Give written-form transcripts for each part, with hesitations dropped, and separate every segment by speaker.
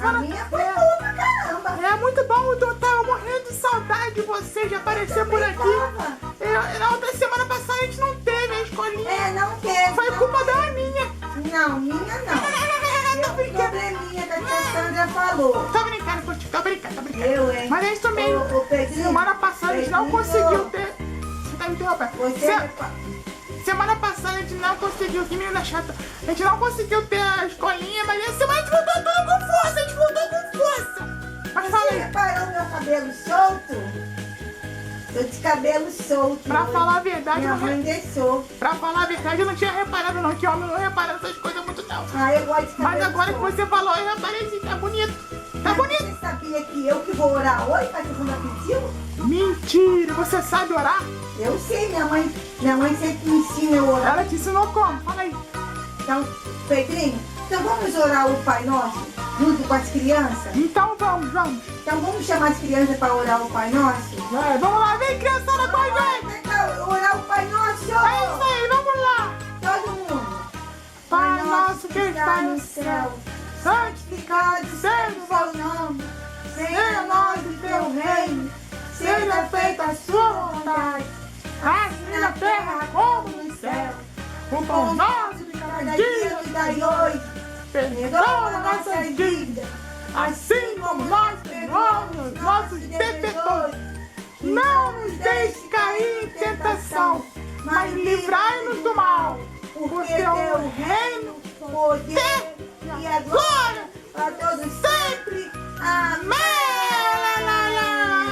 Speaker 1: A minha foi boa pra caramba.
Speaker 2: É muito bom, eu tava morrendo de saudade de você, de aparecer por aqui. Na outra semana passada a gente não teve a escolinha.
Speaker 1: É, não teve.
Speaker 2: Foi culpa da minha.
Speaker 1: Não, minha não.
Speaker 2: Tô brincando.
Speaker 1: Probleminha que a tia Sandra falou.
Speaker 2: Tô brincando contigo, tô brincando.
Speaker 1: Eu, hein?
Speaker 2: Mas é isso também.
Speaker 1: Ô, Pedrinho,
Speaker 2: Semana passada a gente não
Speaker 1: Pedrinho.
Speaker 2: conseguiu ter. Você tá me interrompendo. Semana passada a gente não conseguiu, que menina chata. A gente não conseguiu ter a escolinha, mas essa semana a gente voltou tudo com força, a gente voltou com força. Mas fala
Speaker 1: Você
Speaker 2: aí.
Speaker 1: reparou meu cabelo solto? Eu de cabelo solto.
Speaker 2: Pra
Speaker 1: hoje.
Speaker 2: falar a verdade,
Speaker 1: Minha
Speaker 2: eu não
Speaker 1: mãe deixou.
Speaker 2: Pra falar a verdade, eu não tinha reparado não, que homem não repara essas coisas muito não.
Speaker 1: Ah, eu gosto de cabelo
Speaker 2: Mas agora que
Speaker 1: solto.
Speaker 2: você falou, eu reparei sim, tá bonito. Tá bonito.
Speaker 1: Você sabia que eu que vou orar hoje, que a tia Sandra pediu?
Speaker 2: Mentira, você sabe orar?
Speaker 1: Eu sei, minha mãe sempre me ensina a orar.
Speaker 2: Ela te ensinou como? Fala aí.
Speaker 1: Então, Pedrinho, então vamos orar o Pai Nosso junto com as crianças?
Speaker 2: Então vamos.
Speaker 1: Então vamos chamar as crianças para orar o Pai Nosso?
Speaker 2: Vai, vamos lá, vem criançada com a gente.
Speaker 1: Vem cá, orar o Pai Nosso!
Speaker 2: É isso aí, vamos lá.
Speaker 1: Todo mundo!
Speaker 2: Pai nosso que está no céu, santificado seja o vosso nome. Venha a nós o teu reino, seja feita a sua vontade, assim na terra como no céu. O pão nosso de cada dia
Speaker 1: nos dai hoje,
Speaker 2: perdoa nossas dívidas, assim como nós perdoamos nossos devedores. Não nos deixe cair em tentação, mas livrai-nos do mal. Porque o reino,
Speaker 1: o poder e a glória para todos sempre.
Speaker 2: Amém!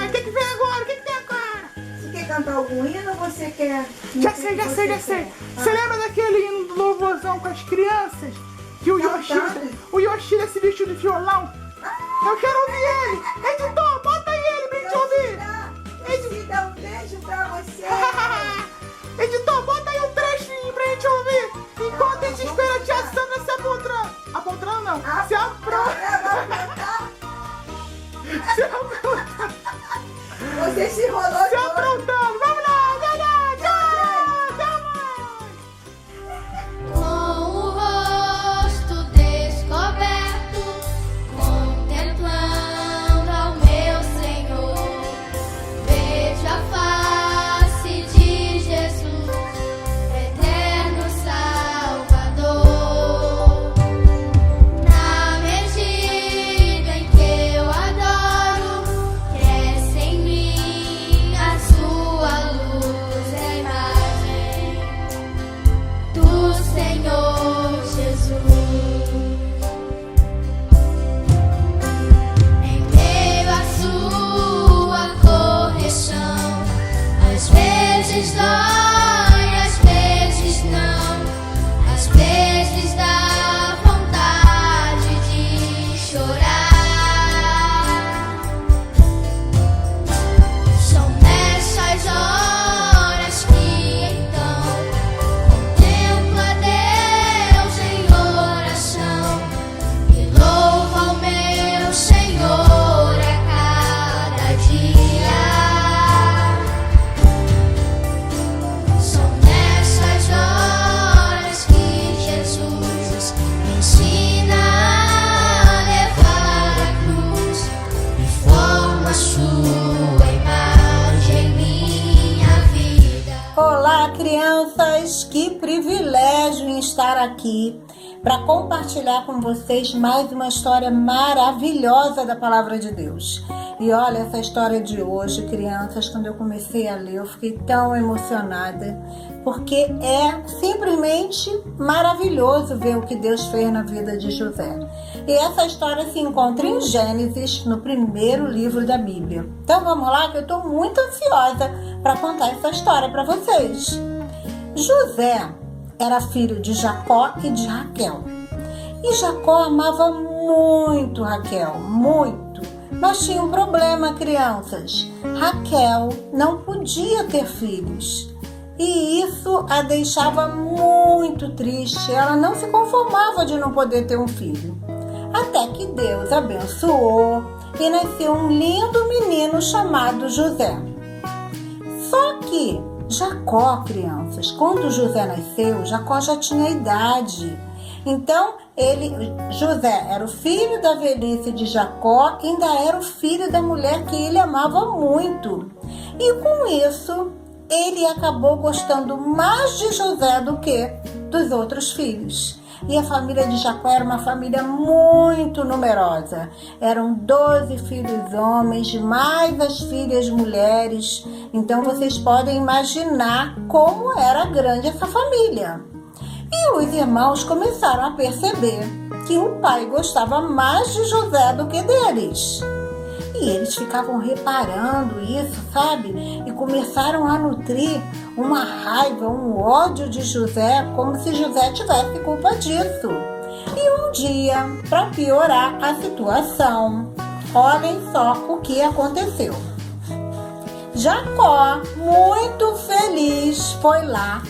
Speaker 2: O que vem agora? O que tem agora?
Speaker 1: Você quer cantar algum hino ou você quer?
Speaker 2: Já sei. Você lembra daquele hino do louvorzão com as crianças? Que o Yoshida se vestiu de violão? Eu quero ouvir ele! Editor, bota aí ele pra gente ouvir!
Speaker 1: Ele dá um beijo pra você!
Speaker 2: Editor, bota aí um trechinho pra gente ouvir! Enquanto a gente espera a tia Sandra se apontrar. Apontrar não, se aprontar. Se aprontar.
Speaker 1: Você se enrolou
Speaker 2: Se aprontando. Vamos lá, galera. Tchau, mãe.
Speaker 3: Com o rosto descoberto, contemplando ao meu Senhor, vejo a face de Jesus, eterno Salvador. Na medida em que eu adoro, cresce em mim a sua luz, a imagem do Senhor Jesus. Em meio à sua correção, às vezes dói, às vezes não, às vezes dá vontade de chorar. São nessas horas que então contemplo a Deus em oração e louvo ao meu Senhor a cada dia. São nessas horas que Jesus me ensina a levar a cruz e forma a sua imagem em minha vida.
Speaker 1: Olá, crianças! Que privilégio em estar aqui para compartilhar com vocês mais uma história maravilhosa da Palavra de Deus. E olha, essa história de hoje, crianças, quando eu comecei a ler, eu fiquei tão emocionada, porque é simplesmente maravilhoso ver o que Deus fez na vida de José. E essa história se encontra em Gênesis, no primeiro livro da Bíblia. Então vamos lá, que eu estou muito ansiosa para contar essa história para vocês. José era filho de Jacó e de Raquel. E Jacó amava muito Raquel, muito. Mas tinha um problema, crianças. Raquel não podia ter filhos. E isso a deixava muito triste. Ela não se conformava de não poder ter um filho. Até que Deus abençoou e nasceu um lindo menino chamado José. Só que Jacó, crianças, quando José nasceu, Jacó já tinha idade. Então, José era o filho da velhice de Jacó, ainda era o filho da mulher que ele amava muito. E com isso, ele acabou gostando mais de José do que dos outros filhos. E a família de Jacó era uma família muito numerosa. Eram 12 filhos homens, mais as filhas mulheres. Então vocês podem imaginar como era grande essa família. E os irmãos começaram a perceber que o pai gostava mais de José do que deles. E eles ficavam reparando isso, sabe? E começaram a nutrir uma raiva, um ódio de José, como se José tivesse culpa disso. E um dia, para piorar a situação, olhem só o que aconteceu. Jacó, muito feliz, foi lá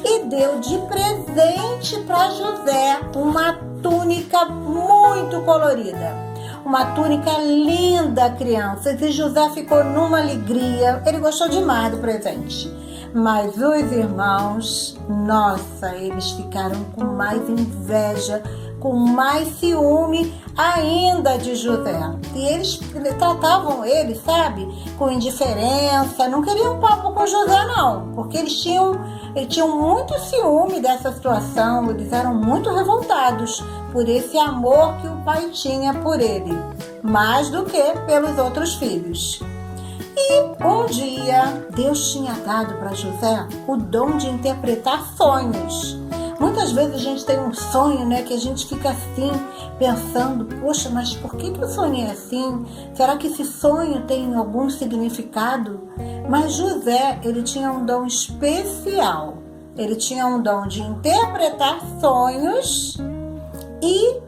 Speaker 1: e deu de presente para José uma túnica muito colorida. Uma túnica linda, crianças, e José ficou numa alegria. Ele gostou demais do presente. Mas os irmãos, nossa, eles ficaram com mais inveja, com mais ciúme ainda de José. E eles tratavam ele, sabe, com indiferença, não queriam papo com José não, porque eles tinham muito ciúme dessa situação, eles eram muito revoltados por esse amor que o pai tinha por ele, mais do que pelos outros filhos. E um dia, Deus tinha dado para José o dom de interpretar sonhos. Muitas vezes a gente tem um sonho, né, que a gente fica assim, pensando, poxa, mas por que eu sonhei assim? Será que esse sonho tem algum significado? Mas José, ele tinha um dom especial. Ele tinha um dom de interpretar sonhos e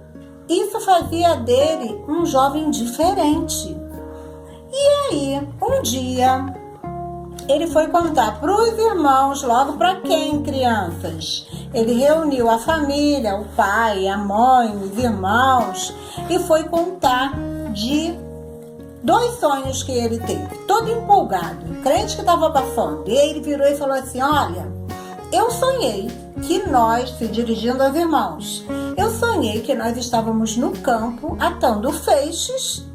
Speaker 1: isso fazia dele um jovem diferente. E aí, um dia, ele foi contar para os irmãos, logo para quem, crianças? Ele reuniu a família, o pai, a mãe, os irmãos e foi contar de 2 sonhos que ele teve, todo empolgado, crente que estava abafando. E aí ele virou e falou assim, olha, eu sonhei que nós, se dirigindo aos irmãos, eu sonhei que nós estávamos no campo atando feixes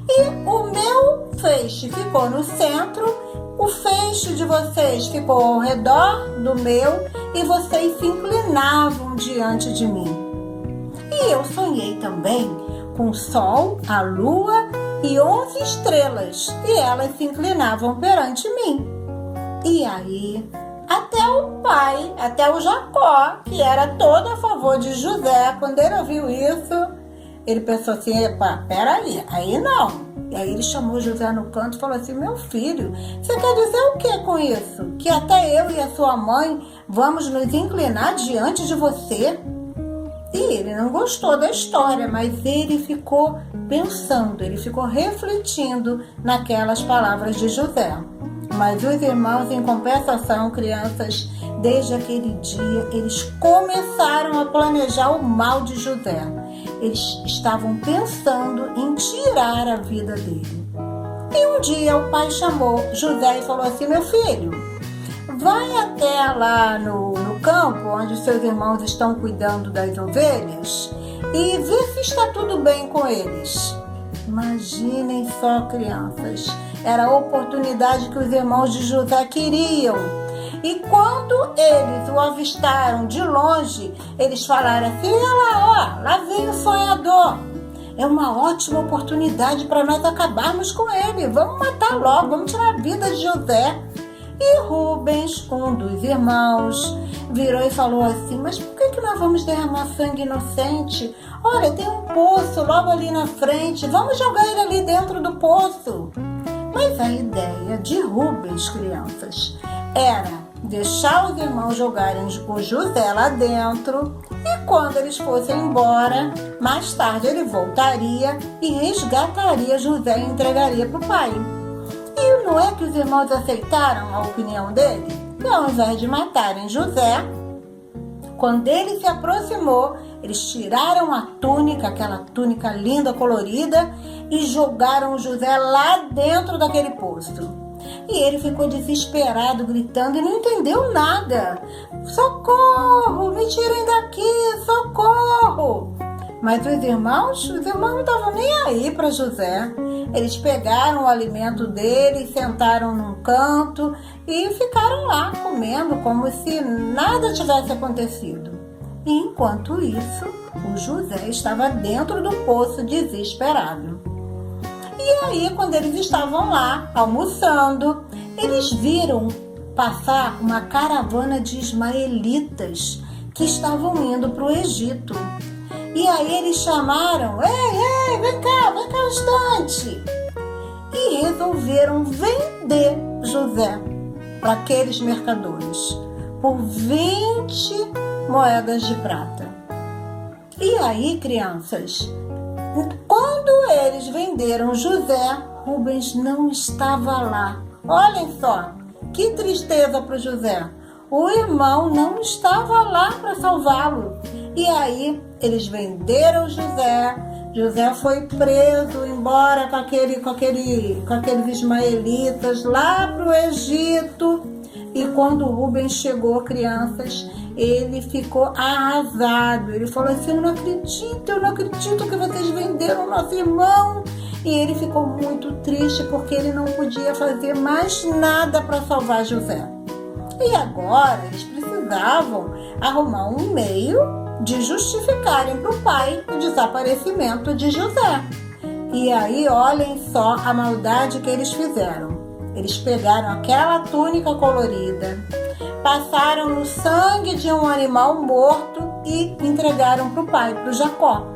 Speaker 1: e o meu feixe ficou no centro, o feixe de vocês ficou ao redor do meu e vocês se inclinavam diante de mim. E eu sonhei também com o sol, a lua e 11 estrelas e elas se inclinavam perante mim. E aí, até o pai, até o Jacó, que era todo a favor de José, quando ele ouviu isso, ele pensou assim, epa, peraí, aí não. E aí ele chamou José no canto e falou assim, meu filho, você quer dizer o que com isso? Que até eu e a sua mãe vamos nos inclinar diante de você? E ele não gostou da história, mas ele ficou pensando, ele ficou refletindo naquelas palavras de José. Mas os irmãos, em compensação, crianças, desde aquele dia, eles começaram a planejar o mal de José. Eles estavam pensando em tirar a vida dele. E um dia o pai chamou José e falou assim, meu filho, vai até lá no campo, onde seus irmãos estão cuidando das ovelhas, e vê se está tudo bem com eles. Imaginem só, crianças, era a oportunidade que os irmãos de José queriam. E quando eles o avistaram de longe, eles falaram assim, olha lá, ó, lá vem o sonhador. É uma ótima oportunidade para nós acabarmos com ele. Vamos matar logo, vamos tirar a vida de José. E Rubens, um dos irmãos, virou e falou assim, mas por que nós vamos derramar sangue inocente? Olha, tem um poço logo ali na frente, vamos jogar ele ali dentro do poço. Mas a ideia de Rubens, crianças, era deixar os irmãos jogarem o José lá dentro e quando eles fossem embora, mais tarde ele voltaria e resgataria José e entregaria para o pai. E não é que os irmãos aceitaram a opinião dele? E ao invés de matarem José, quando ele se aproximou, eles tiraram a túnica, aquela túnica linda, colorida, e jogaram o José lá dentro daquele poço. E ele ficou desesperado, gritando, e não entendeu nada. Socorro, me tirem daqui, socorro! Mas os irmãos não estavam nem aí para José. Eles pegaram o alimento dele, sentaram num canto e ficaram lá comendo como se nada tivesse acontecido. E enquanto isso, o José estava dentro do poço desesperado. E aí, quando eles estavam lá almoçando, eles viram passar uma caravana de ismaelitas que estavam indo para o Egito. E aí eles chamaram: ei, vem cá um instante. E resolveram vender José para aqueles mercadores por 20 moedas de prata. E aí, crianças, quando eles venderam José, Rubens não estava lá. Olhem só, que tristeza para o José. O irmão não estava lá para salvá-lo. E aí eles venderam José. José foi preso, embora com aqueles ismaelitas lá para o Egito. E quando Rubens chegou, crianças, ele ficou arrasado. Ele falou assim: eu não acredito que vocês venderam o nosso irmão. E ele ficou muito triste porque ele não podia fazer mais nada para salvar José. E agora eles precisavam arrumar um meio de justificarem para o pai o desaparecimento de José. E aí, olhem só a maldade que eles fizeram. Eles pegaram aquela túnica colorida, passaram no sangue de um animal morto e entregaram para o pai, para o Jacó.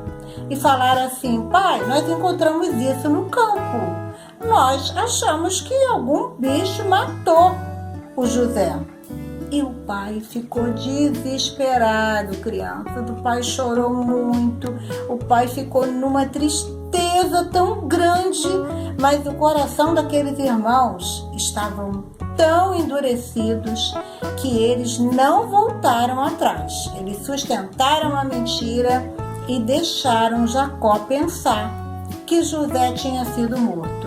Speaker 1: E falaram assim: pai, nós encontramos isso no campo. Nós achamos que algum bicho matou o José. E o pai ficou desesperado, crianças. O pai chorou muito. O pai ficou numa tristeza tão grande. Mas o coração daqueles irmãos estavam tão endurecidos que eles não voltaram atrás. Eles sustentaram a mentira e deixaram Jacó pensar que José tinha sido morto.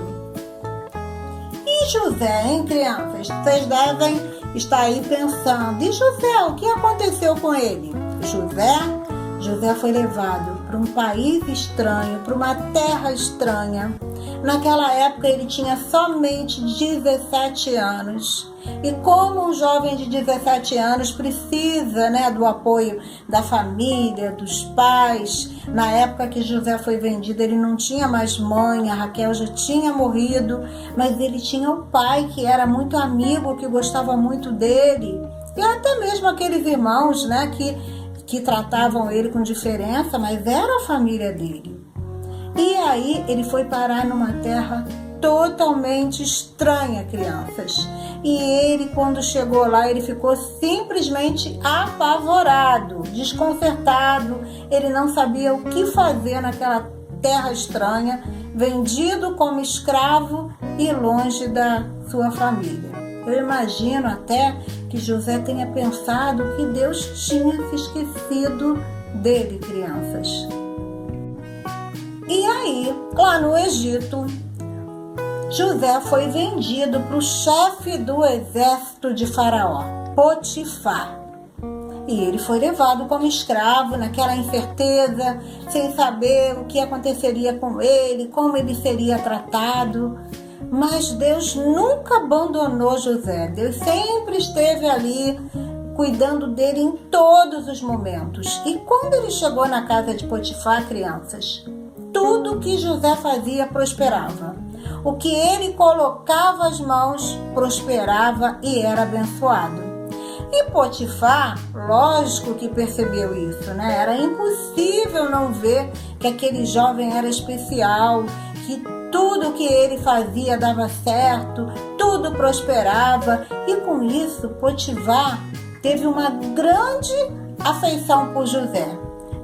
Speaker 1: E José, hein, crianças? Vocês devem estar aí pensando: e José, o que aconteceu com ele? José foi levado para um país estranho, para uma terra estranha. Naquela época ele tinha somente 17 anos. E como um jovem de 17 anos precisa, do apoio da família, dos pais. Na época que José foi vendido, ele não tinha mais mãe, a Raquel já tinha morrido, mas ele tinha o pai que era muito amigo, que gostava muito dele. E até mesmo aqueles irmãos, que tratavam ele com diferença, mas era a família dele. E aí ele foi parar numa terra totalmente estranha, crianças. E ele, quando chegou lá, ele ficou simplesmente apavorado, desconcertado. Ele não sabia o que fazer naquela terra estranha, vendido como escravo e longe da sua família. Eu imagino até que José tenha pensado que Deus tinha se esquecido dele, crianças. E aí, lá no Egito, José foi vendido para o chefe do exército de Faraó, Potifar. E ele foi levado como escravo, naquela incerteza, sem saber o que aconteceria com ele, como ele seria tratado. Mas Deus nunca abandonou José. Deus sempre esteve ali, cuidando dele em todos os momentos. E quando ele chegou na casa de Potifar, crianças, tudo que José fazia prosperava. O que ele colocava as mãos prosperava e era abençoado. E Potifar, lógico que percebeu isso, Era impossível não ver que aquele jovem era especial, que tudo que ele fazia dava certo, tudo prosperava. E com isso, Potifar teve uma grande afeição por José.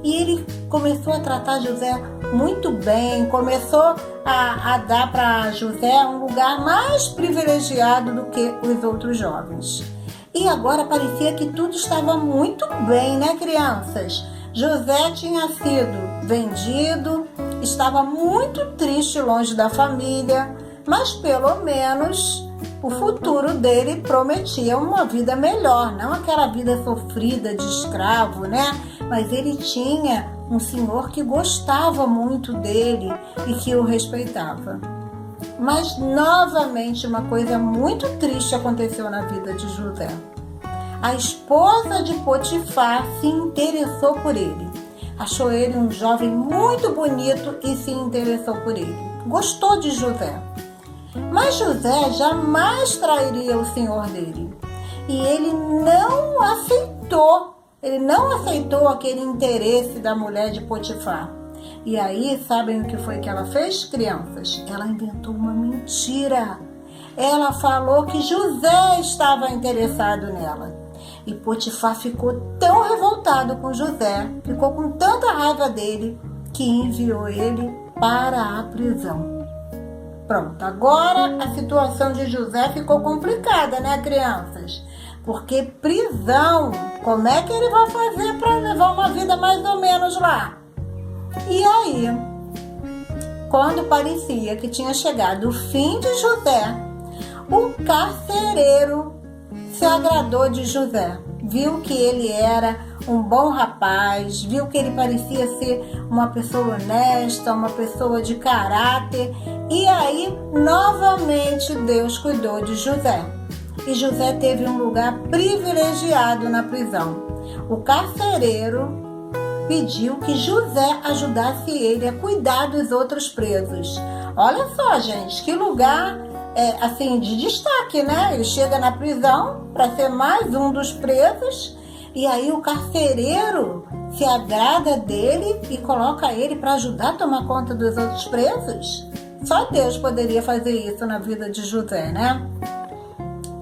Speaker 1: E ele começou a tratar José muito bem, começou a dar para José um lugar mais privilegiado do que os outros jovens. E agora parecia que tudo estava muito bem, crianças? José tinha sido vendido, estava muito triste longe da família, mas pelo menos o futuro dele prometia uma vida melhor, não aquela vida sofrida de escravo, Mas ele tinha um senhor que gostava muito dele e que o respeitava. Mas novamente uma coisa muito triste aconteceu na vida de José. A esposa de Potifar se interessou por ele. Achou ele um jovem muito bonito e se interessou por ele. Gostou de José. Mas José jamais trairia o senhor dele. E ele não aceitou aquele interesse da mulher de Potifar. E aí, sabem o que foi que ela fez, crianças? Ela inventou uma mentira. Ela falou que José estava interessado nela. E Potifar ficou tão revoltado com José, ficou com tanta raiva dele, que enviou ele para a prisão. Pronto, agora a situação de José ficou complicada, né, crianças? Porque prisão, como é que ele vai fazer para levar uma vida mais ou menos lá? E aí, quando parecia que tinha chegado o fim de José, o carcereiro se agradou de José. Viu que ele era um bom rapaz, viu que ele parecia ser uma pessoa honesta, uma pessoa de caráter. E aí, novamente, Deus cuidou de José. E José teve um lugar privilegiado na prisão. O carcereiro pediu que José ajudasse ele a cuidar dos outros presos. Olha só, gente, que lugar assim de destaque, né? Ele chega na prisão para ser mais um dos presos e aí o carcereiro se agrada dele e coloca ele para ajudar a tomar conta dos outros presos. Só Deus poderia fazer isso na vida de José, né?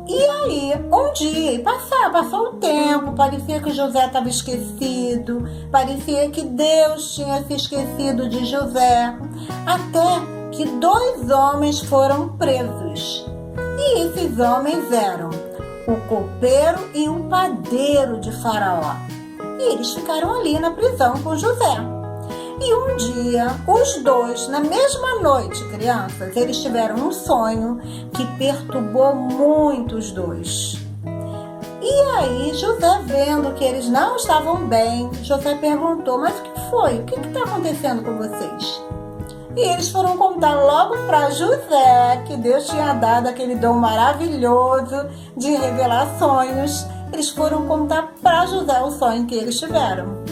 Speaker 1: E aí, um dia, passou o tempo, parecia que José estava esquecido, parecia que Deus tinha se esquecido de José, até que 2 homens foram presos. E esses homens eram o copeiro e o padeiro de Faraó. E eles ficaram ali na prisão com José. E um dia, os dois, na mesma noite, crianças, eles tiveram um sonho que perturbou muito os dois. E aí, José, vendo que eles não estavam bem, José perguntou, mas o que foi? O que está acontecendo com vocês? E eles foram contar logo para José que Deus tinha dado aquele dom maravilhoso de revelar sonhos. Eles foram contar para José o sonho que eles tiveram.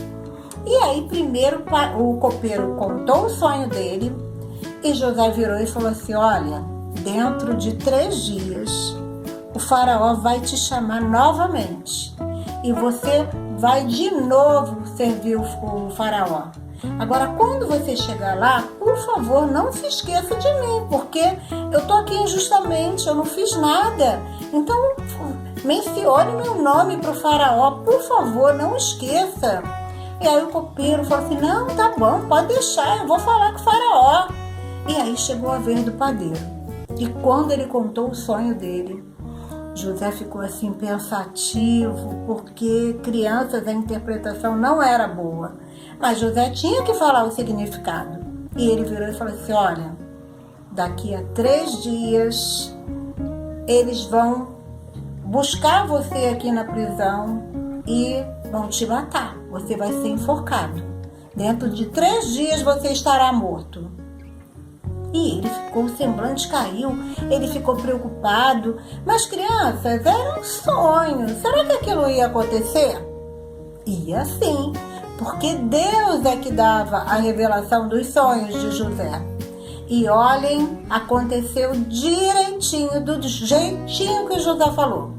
Speaker 1: E aí, primeiro, o copeiro contou o sonho dele e José virou e falou assim, olha, dentro de 3 dias, o faraó vai te chamar novamente e você vai de novo servir o faraó. Agora, quando você chegar lá, por favor, não se esqueça de mim, porque eu tô aqui injustamente, eu não fiz nada. Então, mencione meu nome para o faraó, por favor, não esqueça. E aí o copeiro falou assim, não, tá bom, pode deixar, eu vou falar com o faraó. E aí chegou a vez do padeiro. E quando ele contou o sonho dele, José ficou assim pensativo, porque crianças a interpretação não era boa. Mas José tinha que falar o significado. E ele virou e falou assim, olha, daqui a 3 dias eles vão buscar você aqui na prisão e vão te matar. Você vai ser enforcado. Dentro de 3 dias você estará morto. E ele ficou, o semblante caiu, ele ficou preocupado. Mas crianças, era um sonho. Será que aquilo ia acontecer? Ia sim, porque Deus é que dava a revelação dos sonhos de José. E olhem, aconteceu direitinho, do jeitinho que José falou.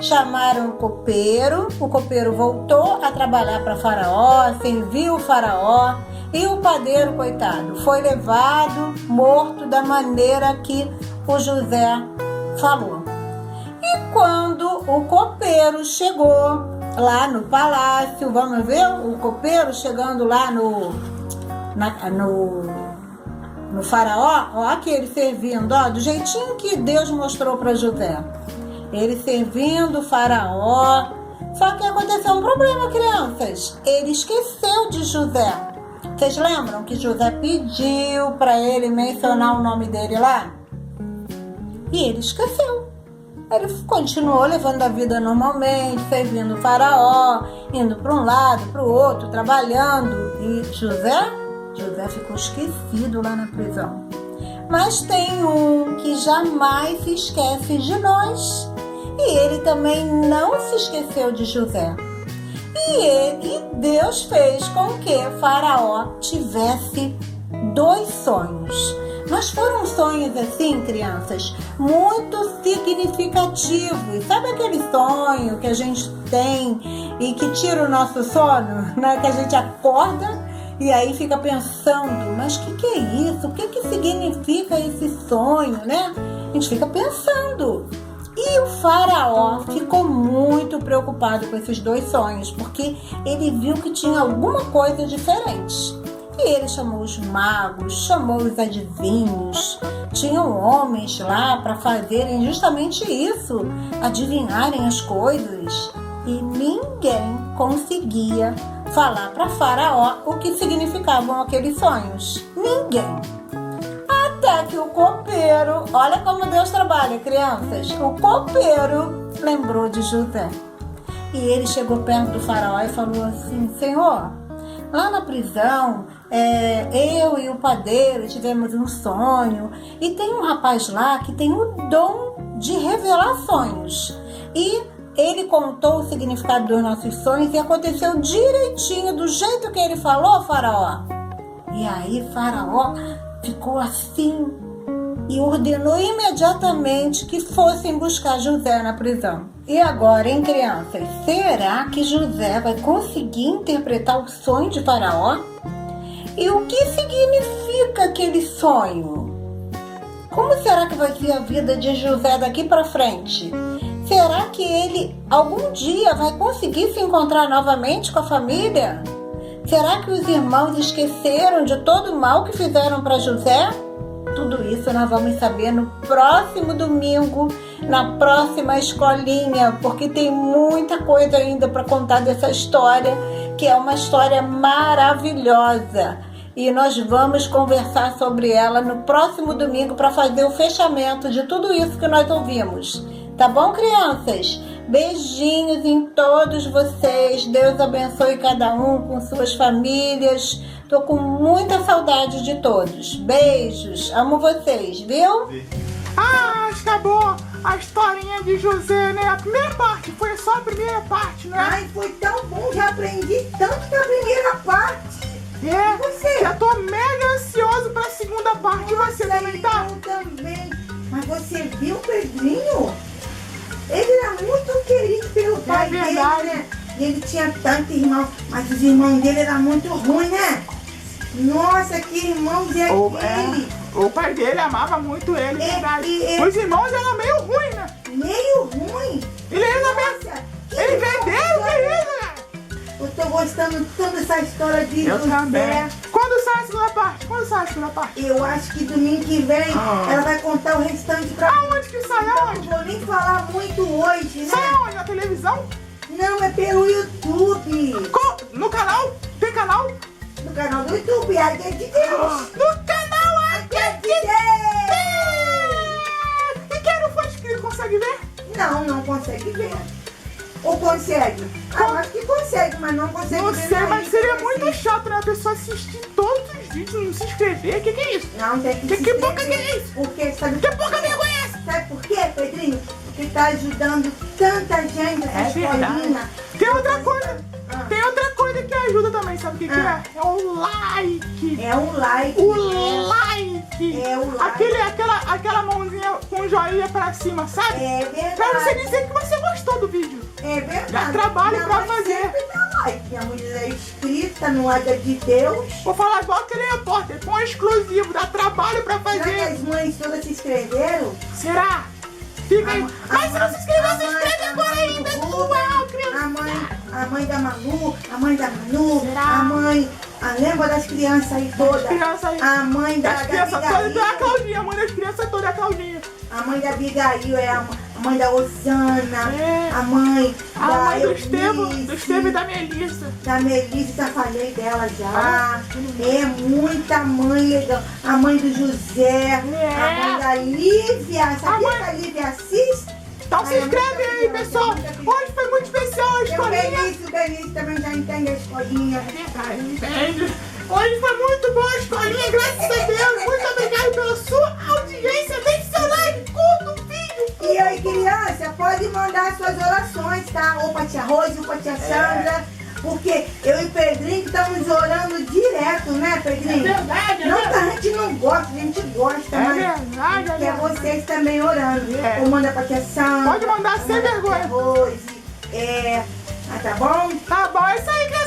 Speaker 1: Chamaram o copeiro voltou a trabalhar para Faraó, serviu o Faraó, e o padeiro, coitado, foi levado, morto da maneira que o José falou. E quando o copeiro chegou lá no palácio, vamos ver o copeiro chegando lá no Faraó, ó, aqui ele servindo, ó, do jeitinho que Deus mostrou para José. Ele servindo o Faraó. Só que aconteceu um problema, crianças. Ele esqueceu de José. Vocês lembram que José pediu para ele mencionar o nome dele lá? E ele esqueceu. Ele continuou levando a vida normalmente, servindo o faraó, indo para um lado, para o outro, trabalhando. E José ficou esquecido lá na prisão. Mas tem um que jamais se esquece de nós. E ele também não se esqueceu de José. E Deus fez com que Faraó tivesse 2 sonhos. Mas foram sonhos assim, crianças, muito significativos. Sabe aquele sonho que a gente tem e que tira o nosso sono, né? Que a gente acorda e aí fica pensando, mas o que é isso? O que significa esse sonho, né? A gente fica pensando. E o faraó ficou muito preocupado com esses 2 sonhos, porque ele viu que tinha alguma coisa diferente. E ele chamou os magos, chamou os adivinhos. Tinham homens lá para fazerem justamente isso, adivinharem as coisas. E ninguém conseguia falar para Faraó o que significavam aqueles sonhos. Ninguém. Até que o copeiro, olha como Deus trabalha, crianças. O copeiro lembrou de José. E ele chegou perto do faraó e falou assim: Senhor, lá na prisão, eu e o padeiro tivemos um sonho. E tem um rapaz lá que tem o dom de revelar sonhos. E ele contou o significado dos nossos sonhos e aconteceu direitinho do jeito que ele falou, faraó. E aí Faraó ficou assim e ordenou imediatamente que fossem buscar José na prisão. E agora, hein, crianças? Será que José vai conseguir interpretar o sonho de Faraó? E o que significa aquele sonho? Como será que vai ser a vida de José daqui para frente? Será que ele algum dia vai conseguir se encontrar novamente com a família? Será que os irmãos esqueceram de todo o mal que fizeram para José? Tudo isso nós vamos saber no próximo domingo, na próxima escolinha, porque tem muita coisa ainda para contar dessa história, que é uma história maravilhosa. E nós vamos conversar sobre ela no próximo domingo para fazer o fechamento de tudo isso que nós ouvimos. Tá bom, crianças? Beijinhos em todos vocês. Deus abençoe cada um com suas famílias. Tô com muita saudade de todos. Beijos. Amo vocês, viu?
Speaker 2: Ah, acabou a historinha de José, né? A primeira parte, foi só a primeira parte, né?
Speaker 4: Ai, foi tão bom, já aprendi tanto da primeira parte.
Speaker 2: É,
Speaker 4: você?
Speaker 2: já tô mega ansioso pra segunda parte. E você também tá?
Speaker 4: Eu também. Mas você viu o Pedrinho? Ele era muito querido pelo pai dele, né? E ele tinha tantos irmãos, mas os irmãos dele eram muito ruins, né? Nossa, que irmãos é aquele?
Speaker 2: O pai dele amava muito ele, verdade. Os irmãos eram meio ruins, né?
Speaker 4: Meio ruim?
Speaker 2: Ele era meio... Ele vendeu, querido, né?
Speaker 4: Eu tô gostando tanto dessa história de
Speaker 2: Eu
Speaker 4: José.
Speaker 2: também. Quando sai a segunda parte? Quando sai a segunda parte?
Speaker 4: Eu acho que domingo que vem ela vai contar o restante pra mim.
Speaker 2: Aonde que sai? Aonde?
Speaker 4: Não vou nem falar muito hoje, né?
Speaker 2: Sai aonde? Na televisão?
Speaker 4: Não, é pelo YouTube.
Speaker 2: No canal? Tem canal?
Speaker 4: No canal do YouTube, a de Deus.
Speaker 2: No canal
Speaker 4: É de Deus.
Speaker 2: E quem não foi inscrito consegue ver?
Speaker 4: Não consegue ver. Ou consegue? Eu acho que consegue, mas não consegue
Speaker 2: Não
Speaker 4: ver.
Speaker 2: sei,
Speaker 4: na
Speaker 2: mas seria
Speaker 4: internet.
Speaker 2: muito chato, né? A pessoa assistir todos os vídeos e não se inscrever. Que é isso?
Speaker 4: Não, tem que se
Speaker 2: Que pouca
Speaker 4: inscrever.
Speaker 2: que é isso?
Speaker 4: Porque sabe
Speaker 2: Que pouca vergonha é essa?
Speaker 4: Sabe por quê, Pedrinho? Porque tá ajudando tanta gente essa escolinha.
Speaker 2: Tem outra coisa.
Speaker 4: Ah.
Speaker 2: Tem outra coisa que ajuda também, sabe o que é? É o like.
Speaker 4: É um like.
Speaker 2: O like.
Speaker 4: É o like.
Speaker 2: Aquela mãozinha com joinha pra cima, sabe?
Speaker 4: É verdade.
Speaker 2: Pra você dizer que você gostou do vídeo.
Speaker 4: É verdade.
Speaker 2: Dá trabalho
Speaker 4: Minha
Speaker 2: pra
Speaker 4: mãe
Speaker 2: fazer.
Speaker 4: Sempre dá like. Minha mulher é inscrita no Águia de Deus.
Speaker 2: Vou falar igual aquele repórter, põe exclusivo, dá trabalho pra
Speaker 4: Já que
Speaker 2: fazer.
Speaker 4: as mães todas se inscreveram.
Speaker 2: Será? Fica aí.
Speaker 4: A
Speaker 2: Mas se não se inscreveu, se
Speaker 4: mãe-
Speaker 2: inscreve agora ainda.
Speaker 4: a
Speaker 2: Uau, criança.
Speaker 4: a mãe da Manu,
Speaker 2: Será?
Speaker 4: lembra das crianças aí todas?
Speaker 2: Criança aí.
Speaker 4: A mãe da
Speaker 2: As crianças todas
Speaker 4: Abigail.
Speaker 2: é a Claudinha, a mãe das crianças toda é a Claudinha.
Speaker 4: A mãe da Abigail é a mãe da Osana.
Speaker 2: É.
Speaker 4: A mãe
Speaker 2: A
Speaker 4: da
Speaker 2: mãe do
Speaker 4: Eunice,
Speaker 2: Estevam e da Melissa.
Speaker 4: da Melissa, já falei dela já. É muita mãe legal. A mãe do José.
Speaker 2: É.
Speaker 4: A mãe da Lívia.
Speaker 2: A
Speaker 4: Sabia
Speaker 2: mãe-
Speaker 4: que a Lívia assiste?
Speaker 2: Então se inscreve aí, pessoal. Hoje foi muito especial a escolinha.
Speaker 4: O Benício também já entende a escolinha.
Speaker 2: Entende? Hoje foi muito boa a escolinha, graças a Deus. Muito obrigado pela sua audiência. Deixe seu like, curta o vídeo.
Speaker 4: E aí, criança, pode mandar suas orações, tá? Ou pra tia Rose, ou pra tia Sandra. Porque eu e o Pedrinho estamos orando direto, né, Pedrinho?
Speaker 2: É verdade,
Speaker 4: Não que a gente não gosta, a gente gosta, mas
Speaker 2: verdade,
Speaker 4: quer vocês também orando.
Speaker 2: É.
Speaker 4: Ou manda pra tia Sandra.
Speaker 2: Pode mandar sem
Speaker 4: manda pra
Speaker 2: vergonha.
Speaker 4: tia Rose. Tá bom?
Speaker 2: Tá bom, é isso aí, galera.